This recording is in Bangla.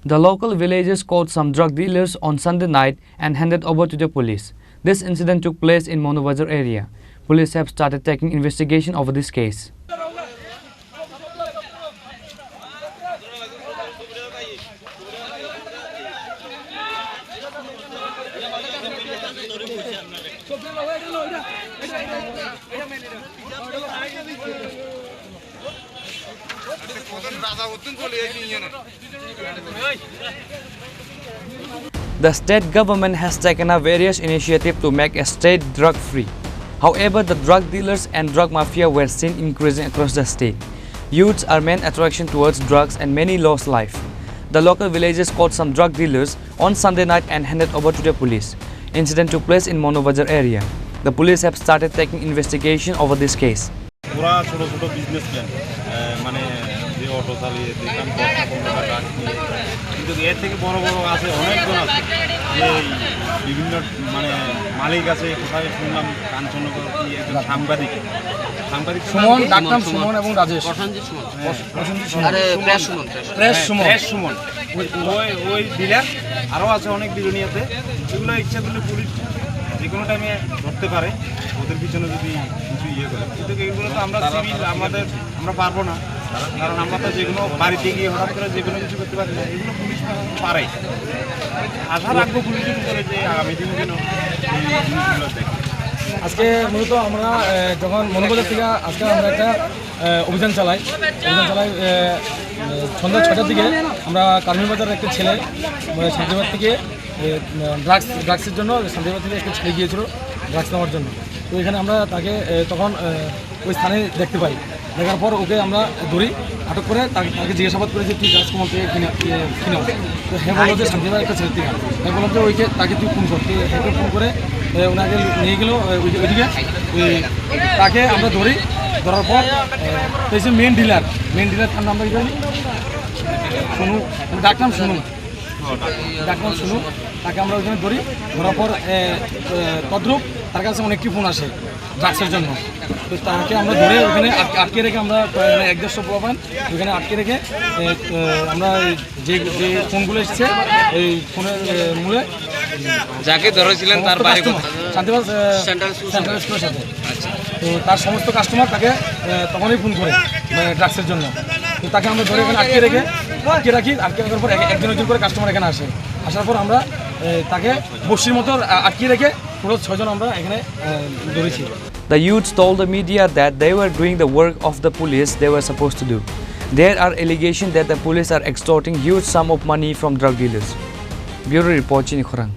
The local villagers caught some drug dealers on Sunday night and handed over to the police. This incident took place in Monobazar area. Police have started taking investigation over this case. The state government has taken a various initiatives to make a state drug-free. However, the drug dealers and drug mafia were seen increasing across the state. Youths are main attraction towards drugs and many lost life. The local villagers caught some drug dealers on Sunday night and handed over to the police. Incident took place in Monobazar area. The police have started taking investigation over this case. Auto চালিয়ে দেখলাম 10-15 টাকা কিন্তু এর থেকে বড় বড় আছে অনেকজন আছে যে বিভিন্ন মানে মালিক আছে কোথায় শুনলাম কাঞ্চননগর কি একজন সাংবাদিক সুমন ডাক্তার সুমন এবং রাজেশ আরে প্রেস সুমন ওই ডিলার আরও আছে অনেক বিজনিয়াতে এগুলো ইচ্ছা করলে পুলিশ যে কোনো টাইমে ধরতে পারে ওদের পিছনে যদি কিছু ইয়ে করে কিন্তু এগুলো তো আমরা সিভিল আমরা পারবো না কারণ আমরা তো যেগুলো বাড়িতে গিয়ে হঠাৎ করে যে কোনো কিছু করতে পারি না এগুলো পুলিশ পারে আশা রাখবো পুলিশের উপরে যে আগামী দিন যেন এই জিনিসগুলো দেখে আজকে মূলত আমরা যখন মনোবাজার থেকে আজকে আমরা একটা অভিযান চালাই সন্ধ্যা 6টার দিকে আমরা কারমিবাজারের একটা ছেলে শান্তিবাজার থেকে ড্রাগসের জন্য শান্তিবাজার থেকে একটা ছেলে গিয়েছিল ড্রাগস নেওয়ার জন্য। তো এখানে আমরা তাকে তখন ওই স্থানে দেখতে পাই, দেখার পর ওকে আমরা ধরি, আটক করে তাকে জিজ্ঞাসাবাদ করে যে তুই ড্রাগস কোন থেকে কিনে তো হ্যাঁ বললো যে শান্তিবাজার একটা ছেলে থেকে হ্যাঁ বললাম যে ওইকে তাকে তুই ফোন করতে হ্যাঁকে ফোন করে ওনাকে নিয়ে গেলো ওইদিকে তাকে আমরা ধরার পর সেই মেন ডিলার তার নামটা কি জানি শুনু ডাকলাম শুনু তাকে আমরা ওইখানে ধরার পর তদ্রুপ তার কাছে অনেকটি ফোন আসে ড্রাগসের জন্য। তো তাকে আমরা ধরে ওখানে আটকে রেখে আমরা 1-150 পাবেন ওইখানে আটকে রেখে আমরা যে ফোনগুলো এসছে এই ফোনের মূলে যাকে ধরেছিলেন তার বাড়ি শান্তিবাজার সেন্ট্রাল স্কুলের সাথে। তো তার সমস্ত কাস্টমার তাকে তখনই ফোন করে ড্রাগসের জন্য। তো তাকে আমরা ধরে এখানে আটকে রাখার পর একজন করে কাস্টমার এখানে আসার পর আমরা তাকে বসির মতো আটকে রেখে পুরো 6 জন আমরা এখানে ধরেছি। The youths told the media that they were doing the work of the police they were supposed to do. There are allegations that the police are extorting huge sum of money from drug dealers. Bureau Report, Chini Khorang.